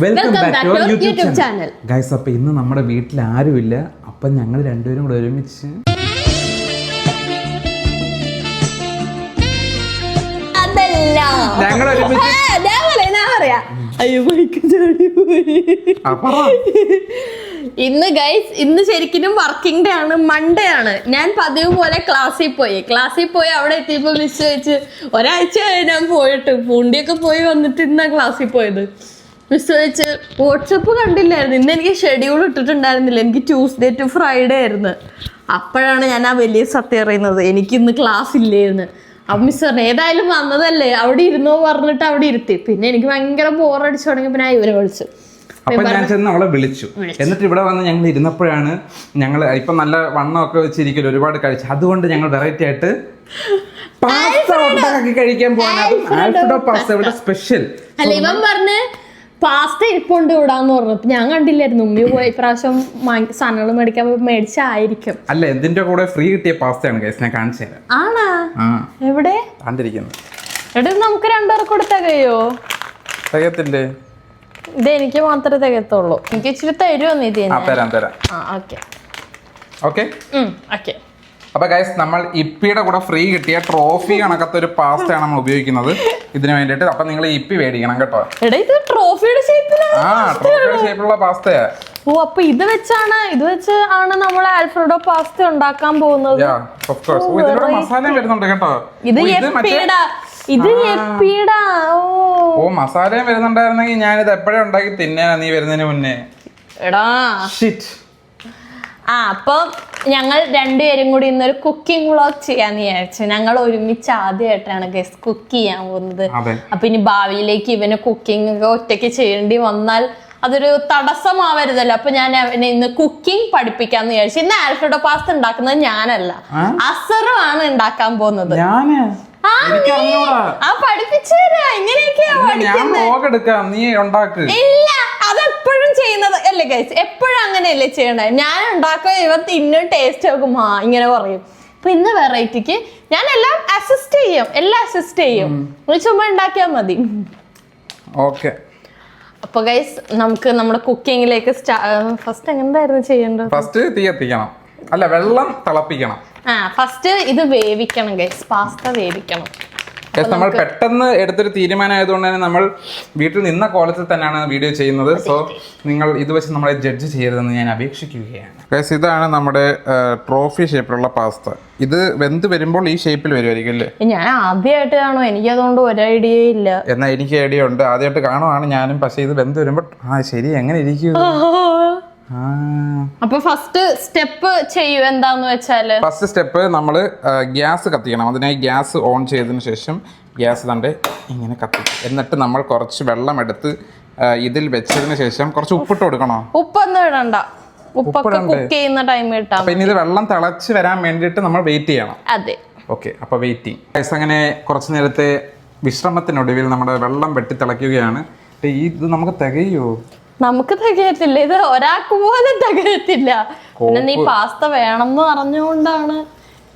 Welcome back to YouTube channel guys. അപ്പൊ ഇന്ന് നമ്മുടെ വീട്ടിൽ ആരുമില്ല. അപ്പൊ ഞങ്ങൾ രണ്ടുപേരും കൂടെ ഒരുമിച്ച് ഞങ്ങൾ ഇന്ന് ഗൈസ്, ഇന്ന് ശരിക്കും വർക്കിംഗ് ഡേ ആണ്, മൺഡേ ആണ്. ഞാൻ പതിവ് പോലെ ക്ലാസ്സിൽ പോയി അവിടെ എത്തിയപ്പോ മിസ് വെച്ച് ഒരാഴ്ചയായി ഞാൻ പോയിട്ട് പൂണ്ടിയൊക്കെ പോയി വന്നിട്ട് ഇന്നാ ക്ലാസ്സിൽ പോയത്. മിസ് വെച്ച് വാട്സപ്പ് കണ്ടില്ലായിരുന്നു. ഇന്ന് എനിക്ക് ഷെഡ്യൂൾ ഇട്ടിട്ടുണ്ടായിരുന്നില്ല. എനിക്ക് ട്യൂസ്ഡേ ടു ഫ്രൈഡേ ആയിരുന്നു. അപ്പോഴാണ് ഞാൻ ആ വലിയ സത്യം അറിയുന്നത്, എനിക്ക് ഇന്ന് ക്ലാസ് ഇല്ലായിരുന്നു. അപ്പൊ മിസ് പറഞ്ഞു ഏതായാലും വന്നതല്ലേ അവിടെ ഇരുന്നോ പറഞ്ഞിട്ട് അവിടെ ഇരുത്തി. പിന്നെ എനിക്ക് ഭയങ്കര ബോറടിച്ചു തുടങ്ങിയപ്പോ ഞാൻ ഇവരെ വിളിച്ചു. അപ്പൊ ഞാൻ ചെന്ന് അവളെ വിളിച്ചു. എന്നിട്ട് ഇവിടെ വന്ന് ഞങ്ങൾ ഇരുന്നപ്പോഴാണ് ഞങ്ങൾ ഇപ്പൊ നല്ല വണ്ണമൊക്കെ വെച്ചിരിക്കലും ഒരുപാട് കഴിച്ചു. അതുകൊണ്ട് ഞങ്ങൾ വെറൈറ്റി ആയിട്ട് പാസ്ത ഉണ്ടാക്കി കഴിക്കാൻ പോകാൻ. ആൽഫ്രെഡോ പാസ്ത ഇവിടെ സ്പെഷ്യൽ. അല്ല, ഇവൻ പറഞ്ഞ് പാസ്ത ഇരിപ്പുണ്ട് ഇവിടാന്ന് പറഞ്ഞു. ഞാൻ കണ്ടില്ലായിരുന്നു. ഉമ്മി പോയി ഇപ്രാവശ്യം സാധനങ്ങൾ മേടിക്കാൻ മേടിച്ചായിരിക്കും. അല്ല, എന്തിന്റെ കൂടെ ഫ്രീ കിട്ടിയ പാസ്തയാണ് ഗൈസ്, ഞാൻ കാണിച്ചു തരാം. ആണാ? എവിടെ കണ്ടിരിക്കുന്നത്? എവിടെ നമുക്ക് രണ്ടുപേർക്ക് കൂടെ തികയോ? തികയത്തില്ലേ? ഇത് എനിക്ക് മാത്രമേ തികയത്തുള്ളൂ. എനിക്ക് ഇച്ചിരി തരുമോ നീ? തരാം. ഓക്കെ. അപ്പൊ ഗൈസ്, നമ്മൾ ഇപ്പിയുടെ കൂടെ ഫ്രീ കിട്ടിയ ട്രോഫി കണക്കത്തെ ഒരു പാസ്തയാണ് നമ്മൾ ഉപയോഗിക്കുന്നത് ഇതിന് വേണ്ടിട്ട്. അപ്പൊ നിങ്ങൾ ഇപ്പി മേടിക്കണം കേട്ടോ. ഇത് ട്രോഫിയുടെ ഷേപ്പിലുള്ള പാസ്തയാ. ഓ, അപ്പൊ ഇത് വെച്ചാണ് നമ്മൾ ആൽഫ്രെഡോ പാസ്ത ഉണ്ടാക്കാൻ പോകുന്നത്. ഇതിലൂടെ മസാല വരുന്നുണ്ട് കേട്ടോ. ഓ, മസാലയും വരുന്നുണ്ടായിരുന്നെങ്കിൽ ഞാനിത് എപ്പോഴേ ഉണ്ടാക്കി തിന്നാ നീ വരുന്നതിന് മുന്നേ. എടാ അപ്പൊ ഞങ്ങൾ രണ്ടുപേരും കൂടി ഇന്നൊരു കുക്കിംഗ് വ്ളോഗ് ചെയ്യാന്ന് വിചാരിച്ചു. ഞങ്ങൾ ഒരുമിച്ച് ആദ്യമായിട്ടാണ് ഗൈസ് കുക്ക് ചെയ്യാൻ പോകുന്നത്. അപ്പൊ ഇനി ഭാവിയിലേക്ക് ഇവന് കുക്കിംഗ് ഒക്കെ ഒറ്റയ്ക്ക് ചെയ്യേണ്ടി വന്നാൽ അതൊരു തടസ്സമാവരുതല്ലോ. അപ്പൊ ഞാൻ അവനെ ഇന്ന് കുക്കിംഗ് പഠിപ്പിക്കാന്ന് വിചാരിച്ചു. ഇന്ന് ആൽഫ്രെഡോ പാസ്ത ഉണ്ടാക്കുന്നത് ഞാനല്ല, അസറുമാണ് ഉണ്ടാക്കാൻ പോകുന്നത്. പഠിപ്പിച്ചു തരാ എങ്ങനെയൊക്കെയാ ഇല്ല, അതെപ്പോഴും ചെയ്യുന്നത് അല്ലേ ഗൈസ്? എപ്പോഴും അങ്ങനെയല്ലേ ചെയ്യണേ? ഞാൻ ഉണ്ടാക്കുക, ഇവ തിന്നും ടേസ്റ്റ് നോക്കും, ഇങ്ങനെ പറയും. അപ്പൊ ഇന്ന് വെറൈറ്റിക്ക് ഞാൻ എല്ലാം അസിസ്റ്റ് ചെയ്യും. ചുമ്മാ ഉണ്ടാക്കിയാൽ മതി. ഓക്കെ. അപ്പൊ ഗൈസ്, നമുക്ക് നമ്മുടെ കുക്കിങ്ങിലേക്ക് ഫസ്റ്റ് എന്തായിരുന്നു ചെയ്യേണ്ടത്? ഫസ്റ്റ് തീ കത്തിക്കണം. അല്ല, വെള്ളം തിളപ്പിക്കണം. ഫസ്റ്റ് ഇത് വേവിക്കണം ഗൈസ്, പാസ്ത വേവിക്കണം. നമ്മൾ പെട്ടെന്ന് എടുത്തൊരു തീരുമാനമായതുകൊണ്ട് തന്നെ നമ്മൾ വീട്ടിൽ നിന്ന കോലത്തിൽ തന്നെയാണ് വീഡിയോ ചെയ്യുന്നത്. സോ നിങ്ങൾ ഇത് വെച്ച് നമ്മളെ ജഡ്ജ് ചെയ്യരുതെന്ന് ഞാൻ അപേക്ഷിക്കുകയാണ്. ഗൈസ്, ഇതാണ് നമ്മുടെ ട്രോഫി ഷേപ്പിലുള്ള പാസ്ത. ഇത് വെന്ത് വരുമ്പോൾ ഈ ഷേപ്പിൽ വരുമായിരിക്കും അല്ലേ? ഞാൻ ആദ്യമായിട്ട് കാണും, എനിക്ക് അതുകൊണ്ട് ഒരു ഐഡിയ ഇല്ല. എന്നാ എനിക്ക് ഐഡിയ ഉണ്ട്, ആദ്യമായിട്ട് കാണുവാണ് ഞാനും. പക്ഷെ ഇത് വെന്ത് വരുമ്പോൾ ശരി എങ്ങനെ ഇരിക്കും? അപ്പൊ ഫസ്റ്റ് സ്റ്റെപ്പ് ചെയ്യൂ. എന്താന്ന് വെച്ചാല് ഫസ്റ്റ് സ്റ്റെപ്പ് നമ്മള് ഗ്യാസ് കത്തിക്കണം. അതിനായി ഗ്യാസ് ഓൺ ചെയ്തതിന് ശേഷം ഗ്യാസ് തണ്ട് ഇങ്ങനെ കത്തിക്കും. എന്നിട്ട് നമ്മൾ കുറച്ച് വെള്ളം എടുത്ത് ഇതിൽ വെച്ചതിന് ശേഷം കുറച്ച് ഉപ്പിട്ട് കൊടുക്കണോ? ഉപ്പൊന്നും ഇടണ്ട, ഉപ്പൊക്കെ കുക്ക് ചെയ്യുന്ന ടൈം ഇട്ടാ. പിന്നെ ഇത് വെള്ളം തിളച്ച് വരാൻ വേണ്ടിയിട്ട് നമ്മൾ വെയിറ്റ് ചെയ്യണം. അതെ, ഓക്കെ. അപ്പൊ വെയിറ്റിംഗ്. അങ്ങനെ കുറച്ച് നേരത്തെ വിശ്രമത്തിനൊടുവിൽ നമ്മുടെ വെള്ളം വെട്ടി തിളയ്ക്കുകയാണ്. ഇത് നമുക്ക് തികയോ? നമുക്ക് തികയത്തില്ല, ഇത് ഒരാൾക്ക് പോലും തികയത്തില്ല. പിന്നെ നീ പാസ്ത വേണമെന്ന് പറഞ്ഞുകൊണ്ടാണ്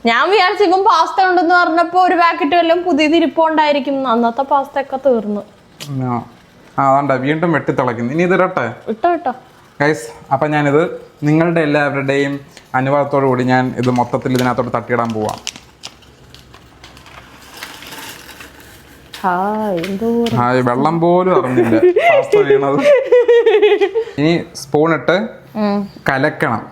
ഞാൻ വിചാരിച്ചു. ഇപ്പം പാസ്ത ഉണ്ടെന്ന് പറഞ്ഞപ്പോ ഒരു പാക്കറ്റ് വല്ലതും പുതിയത് ഇരിപ്പുണ്ടായിരിക്കും. അന്നത്തെ പാസ്ത ഒക്കെ തീർന്നു. വീണ്ടും വെട്ടി തിളയ്ക്കുന്നു. ഇനി ഇത് ഇട്ടോ ഗൈസ്. അപ്പൊ ഞാനിത് നിങ്ങളുടെ എല്ലാവരുടെയും അനുവാദത്തോടു കൂടി ഞാൻ ഇത് മൊത്തത്തിൽ ഇതിനകത്തോട്ട് തട്ടിയിടാൻ പോവാം. വെള്ളം പോലും അറിഞ്ഞില്ല പാസ്ത വീണത്. ഇനി സ്പൂൺ ഇട്ട് കലക്കണം.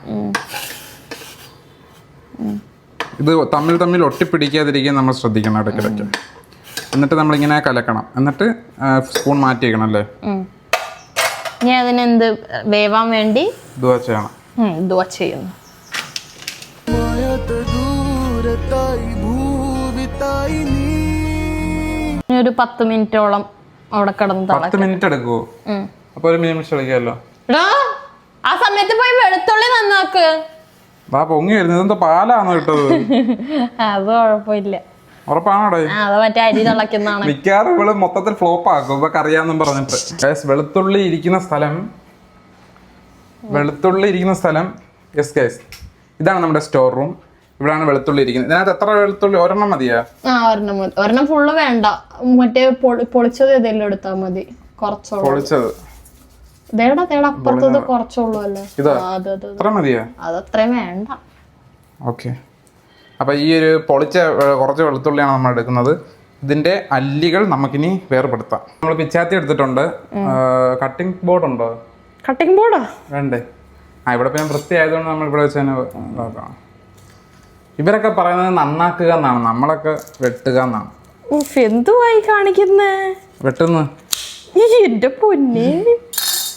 ഇത് തമ്മിൽ ഒട്ടിപ്പിടിക്കാതിരിക്കാൻ നമ്മൾ ശ്രദ്ധിക്കണം ഇടയ്ക്കിടയ്ക്ക്. എന്നിട്ട് നമ്മളിങ്ങനെ കലക്കണം. എന്നിട്ട് സ്പൂൺ മാറ്റി വെക്കണം അല്ലേ? ഞാൻ അതിനെന്ത് വേവാൻ വേണ്ടി ദുആ ചെയ്യണം. ദുആ ചെയ്യുന്നു. ഒരു 10 മിനിറ്റോളം അവിടെ കിടന്ന് 10 മിനിറ്റ് എടുക്കുവോ? അപ്പൊ ഒരു നിമിഷം കളിക്കാമല്ലോ. ആ സമയത്ത് പോയി വെളുത്തുള്ളി നന്നാക്ക്. പൊങ്ങി വരുന്നത് എന്തോ പാലാണോ ഇട്ടത്? അത് കുഴപ്പമില്ല. ഉറപ്പാണോടെ? അത് മറ്റേ അരി തിളക്കുന്നതാണ്. മിക്കവാറും ഇവള് മൊത്തത്തിൽ ഫ്ലോപ്പ് ആക്കും ഇവക്ക് അറിയാന്നും പറഞ്ഞിട്ട്. വെളുത്തുള്ളി ഇരിക്കുന്ന സ്ഥലം യെസ് ഗൈസ്, ഇതാണ് നമ്മുടെ സ്റ്റോർ റൂം. ഇവിടാണ് വെളുത്തുള്ളി ഇരിക്കുന്നത്. ഇതിനകത്ത് എത്ര വെളുത്തുള്ളി? ഒരെണ്ണം മതിയാ? ഒരെണ്ണം ഫുള്ള് വേണ്ട, മറ്റേ പൊളിച്ചത് ഏതെങ്കിലും എടുത്താൽ മതി. കുറച്ചോളം പൊളിച്ചത് തേടാ അപ്പുറത്തത് കുറച്ചുള്ളൂ അല്ലേ? അത്ര മതിയോ? അതത്രയും വേണ്ട. ഓക്കെ, അപ്പം ഈ ഒരു പൊളിച്ച കുറച്ച് വെളുത്തുള്ളിയാണ് നമ്മൾ എടുക്കുന്നത്. ഇതിന്റെ അല്ലികൾ നമുക്കിനി വേർപെടുത്താം. നമ്മൾ പിച്ചാത്തി എടുത്തിട്ടുണ്ട്. കട്ടിംഗ് ബോർഡ് ഉണ്ടോ? കട്ടിംഗ് ബോർഡാ വേണ്ടേ? ഇവിടെ പിന്നെ വൃത്തിയായതുകൊണ്ട് നമ്മൾ ഇവിടെ വെച്ച് തന്നെ നോക്കാം. ഇവരൊക്കെ പറയുന്നത് നന്നാക്കുക എന്നാണ്, നമ്മളൊക്കെ വെട്ടുക എന്നാണ്. എന്തുവായി കാണിക്കുന്നേ? വെട്ടുന്നു. എന്റെ പൊന്നെ,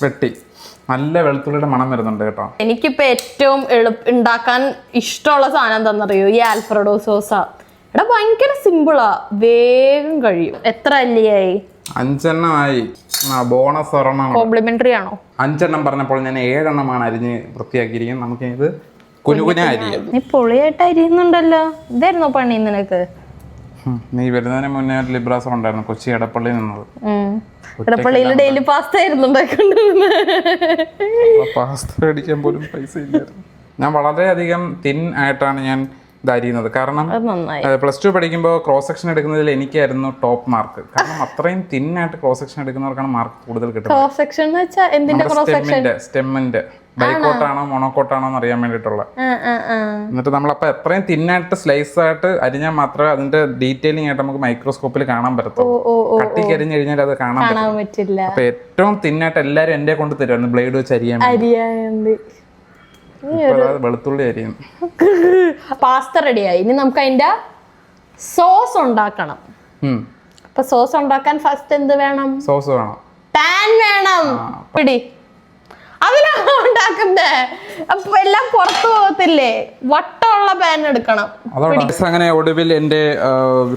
വെട്ടി നല്ല വെളുത്തുള്ളിയുടെ മണം വരുന്നുണ്ട് കേട്ടോ. എനിക്കിപ്പോ ഏറ്റവും ഉണ്ടാക്കാൻ ഇഷ്ടമുള്ള സാധനം എന്താണെന്നറിയോ? ഈ ആൽഫ്രഡോ സോസ. എടാ ഭയങ്കര സിമ്പിളാ, വേഗം കഴിയും. എത്ര അല്ലിയായി? 5 എണ്ണമായി. ബോണസ് ഒരെണ്ണം. കോംപ്ലിമെന്ററി ആണോ? 5 എണ്ണം പറഞ്ഞപ്പോൾ ഞാൻ 7 എണ്ണമാണ് അരിഞ്ഞ് വൃത്തിയാക്കിയിരിക്കുന്നത്. നമുക്ക് ഇത് കുനുകുന അരിയാം. നീ പൊളിയായിട്ട് അരിയുന്നുണ്ടല്ലോ. ഇതായിരുന്നോ പണി നിനക്ക്? നീ വരുന്നതിന് മുന്നേ ഒരു ലിബ്രാസം ഉണ്ടായിരുന്നു, കൊച്ചി എടപ്പള്ളിയിൽ നിന്നത്. എടപ്പള്ളിയിൽ ഡെയിലി പാസ്ത ആയിരുന്നു പാസ്ത മേടിക്കാൻ പോലും പൈസ ഇല്ലായിരുന്നു. ഞാൻ വളരെയധികം തിൻ ആയിട്ടാണ് ഞാൻ ഇത് അരിയുന്നത്. കാരണം +2 പഠിക്കുമ്പോൾ ക്രോസ് സെക്ഷൻ എടുക്കുന്നതിൽ എനിക്കായിരുന്നു ടോപ്പ് മാർക്ക്. കാരണം അത്രയും തിന്നായിട്ട് ക്രോസ് സെക്ഷൻ എടുക്കുന്നവർക്കാണ് മാർക്ക് കൂടുതൽ കിട്ടുന്നത്. സ്റ്റെമ്മിന്റെ ബൈക്കോട്ടാണോ മോണോക്കോട്ടാണോ എന്ന് അറിയാൻ വേണ്ടിയിട്ടുള്ള. എന്നിട്ട് നമ്മളപ്പോ എത്രയും തിന്നായിട്ട് സ്ലൈസ് ആയിട്ട് അരിഞ്ഞാൽ മാത്രമേ അതിന്റെ ഡീറ്റെയിലിംഗ് ആയിട്ട് നമുക്ക് മൈക്രോസ്കോപ്പിൽ കാണാൻ പറ്റത്തുള്ളൂ. കട്ടിക്ക് അരിഞ്ഞു കഴിഞ്ഞാൽ അത് കാണാൻ പറ്റില്ല. അപ്പൊ ഏറ്റവും തിന്നായിട്ട് എല്ലാരും എന്റെ കൊണ്ട് തരുമായിരുന്നു ബ്ലേഡ് വെച്ച് അരിയാൻ. വെളുത്തുള്ളി അരിയുന്നു. പാസ്ത റെഡിയായി. ഇനി നമുക്ക് അതിന്റെ സോസ് ഉണ്ടാക്കണം. അപ്പൊ സോസ് ഉണ്ടാക്കാൻ ഫസ്റ്റ് എന്ത് വേണം? സോസ് വേണം, പാൻ വേണം. പിടി, അതിനാണോ ഉണ്ടാക്കുന്നേ? അപ്പൊ എല്ലാം പുറത്തു പോകത്തില്ലേ? വട്ടമുള്ള പാൻ എടുക്കണം. അങ്ങനെ ഒടുവിൽ എന്റെ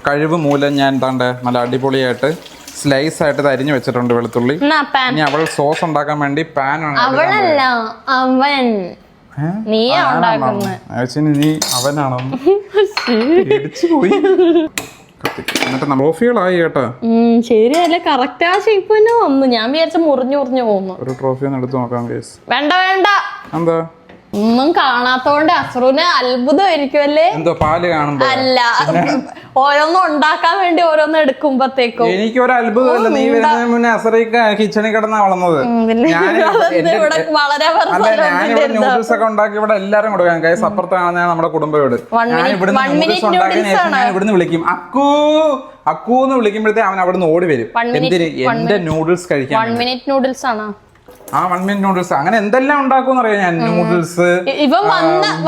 കഴിവ് മൂലം ഞാൻ നല്ല അടിപൊളിയായിട്ട് സ്ലൈസ് ആയിട്ട് അരിഞ്ഞു വെച്ചിട്ടുണ്ട് വെളുത്തുള്ളി. ഇനി അവൾ സോസ് ഉണ്ടാക്കാൻ വേണ്ടി പാൻ. അവളല്ല, അവൻ. നീ അവനാണോ? എന്നിട്ട് ട്രോഫികളായി കേട്ടോ. ശരിയല്ലേ, കറക്റ്റ് ആ ഷേപ്പ് തന്നെ വന്നു. ഞാൻ വിചാരിച്ച മുറിഞ്ഞു പോകുന്നു. ഒരു ട്രോഫി ഒന്ന് എടുത്ത് നോക്കാം. വേണ്ട എന്താ ഒന്നും കാണാത്തോണ്ട് അസ്രുവിന് അത്ഭുതമായിരിക്കുമല്ലേ? എന്തോ പാല് കാണുമ്പോ അല്ല, ഓരോന്നും ഉണ്ടാക്കാൻ വേണ്ടി ഓരോന്ന് എടുക്കുമ്പോഴത്തേക്കും എനിക്ക് ഒരു അത്ഭുതമല്ല. നീ വരുന്നതിന് മുന്നേ അസറിക്ക കിച്ചണിൽ കിടന്നാ വളർന്നത്. ഞാനിവിടെ നൂഡിൽസ് ഒക്കെ ഉണ്ടാക്കി ഇവിടെ എല്ലാരും കൊടുക്കാൻ. കൈസ് അപ്പുറത്താണ് നമ്മുടെ കുടുംബ വീട്. ഞാൻ ഇവിടുന്ന് നൂഡിൽസ് ഉണ്ടാക്കിയ ശേഷം ഞാൻ ഇവിടുന്ന് വിളിക്കും അക്കൂ എന്ന് വിളിക്കുമ്പോഴത്തേ അവൻ അവിടുന്ന് ഓടി വരും. എന്തിന്? എന്റെ നൂഡിൽസ് കഴിക്കാൻ. 1 മിനിറ്റ് നൂഡിൽസ് ആണ്. 1 മിനിറ്റ് നൂഡിൽസ് അങ്ങനെ എന്തെല്ലാം ഉണ്ടാക്കും അറിയാം ഞാൻ. നൂഡിൽസ് ഇവൻ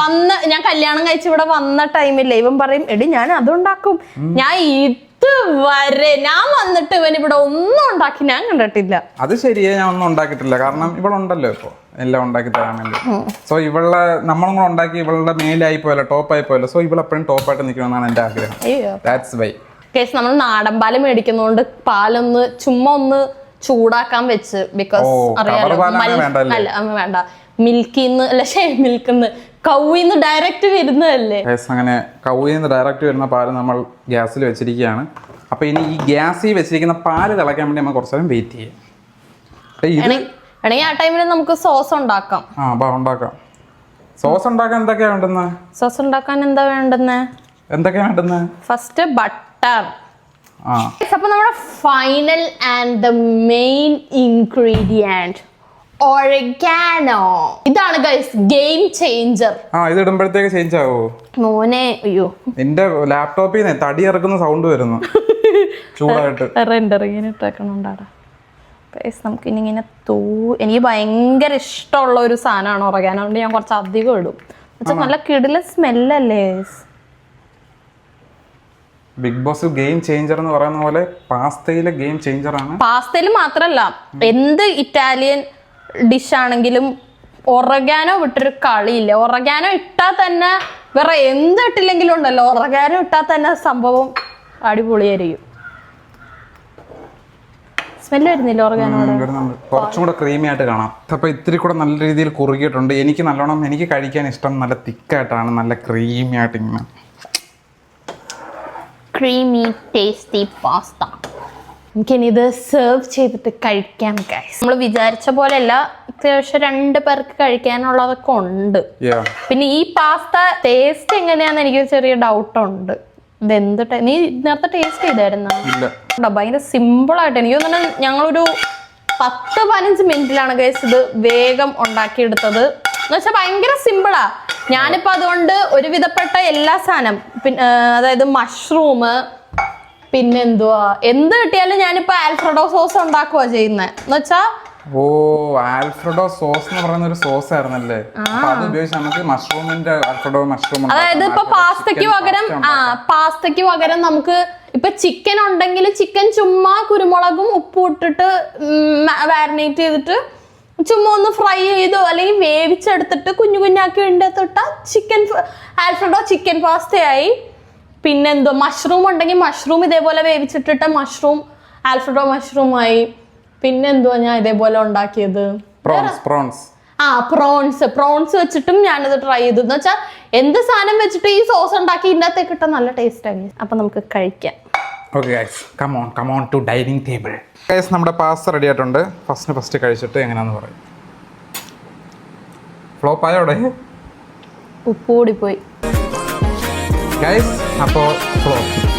വന്ന് ഞാൻ കല്യാണം കഴിച്ച് ഇവിടെ വന്ന ടൈമില്ലേ, ഇവൻ പറയും എടി ഞാൻ അതുണ്ടാക്കും. ഞാൻ ഇതുവരെ ഞാൻ വന്നിട്ട് ഇവൻ ഇവിടെ ഒന്നും ഉണ്ടാക്കി ഞാൻ കണ്ടിട്ടില്ല. അത് ശരിയാ, ഞാൻ ഒന്നും ഉണ്ടാക്കിയിട്ടില്ല. കാരണം ഇവളുണ്ടല്ലോ ഇപ്പൊ എല്ലാം ഉണ്ടാക്കി തരാൻ വേണ്ടി. സോ ഇവളെ നമ്മളും കൂടെ ഉണ്ടാക്കി ഇവളുടെ മേലായി പോയല്ലോ, ടോപ്പായി പോയല്ലോ. സോ ഇവളെപ്പോഴും ടോപ്പായിട്ട് നിൽക്കണമെന്നാണ് എന്റെ ആഗ്രഹം. That's why. കേസ് നമ്മൾ നാടൻ പാല് മേടിക്കുന്നോണ്ട് പാലൊന്ന് ചുമ്മാ ഒന്ന് ചൂടാക്കാൻ വെച്ച്. ബിക്കോസ് അറിയാലോ, വേണ്ട മിൽക്കിന്ന് കൗവിന്ന് ഡയറക്റ്റ് വരുന്നതല്ലേ. അങ്ങനെ കൗവിന്ന് ഡയറക്റ്റ് വരുന്ന പാല് നമ്മൾ ഗ്യാസിൽ വെച്ചിരിക്കുകയാണ്. അപ്പൊ ഇനി ഈ ഗ്യാസിൽ വെച്ചിരിക്കുന്ന പാല് തിളക്കാൻ വേണ്ടി നമ്മൾ കുറച്ചു നേരം വെയിറ്റ് ചെയ്യാം. വേണമെങ്കിൽ ആ ടൈമിൽ നമുക്ക് സോസ് ഉണ്ടാക്കാം. ഉണ്ടാക്കാം. സോസ് ഉണ്ടാക്കാൻ എന്തൊക്കെയാ വേണ്ടുന്നത്? സോസ് ഉണ്ടാക്കാൻ എന്തൊക്കെയാ വേണ്ടുന്നത്? First butter. അപ്പൊ നമ്മുടെ final and the main ingredient oregano. ഇതാണ് ഗൈസ് ഗെയിം ചേഞ്ചർ. ഇത് ഇടുമ്പോഴത്തേക്ക് ചേഞ്ച് ആവോ മോനെ? അയ്യോ, എന്റെ ലാപ്ടോപ്പിൽ നിന്ന് തടി ഇറക്കുന്ന സൗണ്ട് വരുന്നു ചൂടായിട്ട്. ഇട്ടേക്കണോണ്ടാടാ നമുക്ക് ഇനി ഇങ്ങനെ എനിക്ക് ഭയങ്കര ഇഷ്ടമുള്ള ഒരു സാധനമാണ് ഒറിഗാനോ. അതുകൊണ്ട് ഞാൻ കുറച്ച് അധികം ഇടും. നല്ല കിടില സ്മെല്ലല്ലേ. ബിഗ് ബോസ് ഗെയിം ചേഞ്ചർ എന്ന് പറയുന്ന പോലെ പാസ്തയിലെ ഗെയിം ചേഞ്ചർ ആണ്. പാസ്തയിൽ മാത്രല്ല, എന്ത് ഇറ്റാലിയൻ ഡിഷ് ആണെങ്കിലും ഒറിഗാനോ വിട്ടൊരു കളിയില്ല. ഒറിഗാനോ ഇട്ടാൽ തന്നെ വേറെ എന്ത് ഇട്ടില്ലെങ്കിലും ഉണ്ടല്ലോ, ഒറിഗാനോ ഇട്ടാൽ തന്നെ സംഭവം അടിപൊളിയായിരിക്കും. സ്മെല്ല് വരുന്നില്ല ഒറിഗാനോടെ? കുറച്ചും കൂടെ ക്രീമി ആയിട്ട് കാണാം. അപ്പൊ ഇത്തിരി കൂടെ നല്ല രീതിയിൽ കുറുകിയിട്ടുണ്ട്. എനിക്ക് കഴിക്കാൻ ഇഷ്ടം നല്ല തിക്കായിട്ടാണ്, നല്ല ക്രീമി ആയിട്ട് ഇങ്ങനെ ക്രീമി ടേസ്റ്റി പാസ്ത. എനിക്കിനി ഇത് സെർവ് ചെയ്തിട്ട് കഴിക്കാം ഗൈസ്. നമ്മൾ വിചാരിച്ച പോലെയല്ല, അത്യാവശ്യം 2 പേർക്ക് കഴിക്കാനുള്ളതൊക്കെ ഉണ്ട്. പിന്നെ ഈ പാസ്ത ടേസ്റ്റ് എങ്ങനെയാന്ന് എനിക്കൊരു ചെറിയ ഡൗട്ട് ഉണ്ട്. ഇതെന്ത് നീ നേരത്തെ ടേസ്റ്റ് ചെയ്തായിരുന്നോ? ഭയങ്കര സിമ്പിൾ ആയിട്ട് എനിക്ക് തോന്നുന്നു ഞങ്ങളൊരു 10-15 മിനിറ്റിലാണ് ഗൈസ് ഇത് വേഗം ഉണ്ടാക്കിയെടുത്തത്. എന്ന് വെച്ചാൽ ഭയങ്കര സിമ്പിളാ. ഞാനിപ്പോ അതുകൊണ്ട് ഒരുവിധപ്പെട്ട എല്ലാ സാധനം അതായത് മഷ്റൂം പിന്നെന്തുവാ എന്ത് കിട്ടിയാലും ഞാനിപ്പോ ആൽഫ്രഡോ സോസ് ഉണ്ടാക്കുക ചെയ്യുന്നത്. എന്ന് വെച്ചാ ആൽഫ്രഡോ സോസ് എന്ന് പറയുന്ന ഒരു സോസ് ആയിരുന്നല്ലേ? അത് ഉപയോഗിച്ച് നമുക്ക് മഷ്റൂമിന്റെ ആൽഫ്രഡോ മഷ്റൂം, അതായത് ഇപ്പൊ പാസ്തയ്ക്ക് പകരം നമുക്ക് ഇപ്പൊ ചിക്കൻ ഉണ്ടെങ്കിൽ ചിക്കൻ ചുമ്മാ കുരുമുളകും ഉപ്പും ഇട്ടിട്ട് മാരിനേറ്റ് ചെയ്തിട്ട് ചുമ്മാ ഒന്ന് ഫ്രൈ ചെയ്തോ അല്ലെങ്കിൽ വേവിച്ചെടുത്തിട്ട് കുഞ്ഞു കുഞ്ഞാക്കി ഉണ്ടാത്തിട്ട ചിക്കൻ ആൽഫ്രഡോ ചിക്കൻ പാസ്തയായി. പിന്നെന്തോ മഷ്റൂം ഉണ്ടെങ്കിൽ മഷ്റൂം ഇതേപോലെ വേവിച്ചിട്ടിട്ട് മഷ്റൂം ആൽഫ്രഡോ മഷ്റൂമായി. പിന്നെന്തോ ഞാൻ ഇതേപോലെ ഉണ്ടാക്കിയത് പ്രോൺസ് വെച്ചിട്ടും ഞാനിത് ട്രൈ ചെയ്തു. എന്ന് വെച്ചാൽ എന്ത് സാധനം വെച്ചിട്ട് ഈ സോസ് ഉണ്ടാക്കി ഇതിനകത്തേക്ക് ഇട്ടാൽ നല്ല ടേസ്റ്റ് ആയി. അപ്പൊ നമുക്ക് കഴിക്കാം. Okay guys, come on to dining table. Guys, നമ്മുടെ പാസ്ത റെഡി ആയിട്ടുണ്ട്. ഫസ്റ്റ് കഴിച്ചിട്ട് എങ്ങനെയാന്ന് പറയും. ഫ്ലോപ്പ് ആയോടെ ഉപ്പ് കൂടി പോയി ഗൈസ്. അപ്പോൾ ഫ്ലോപ്പ്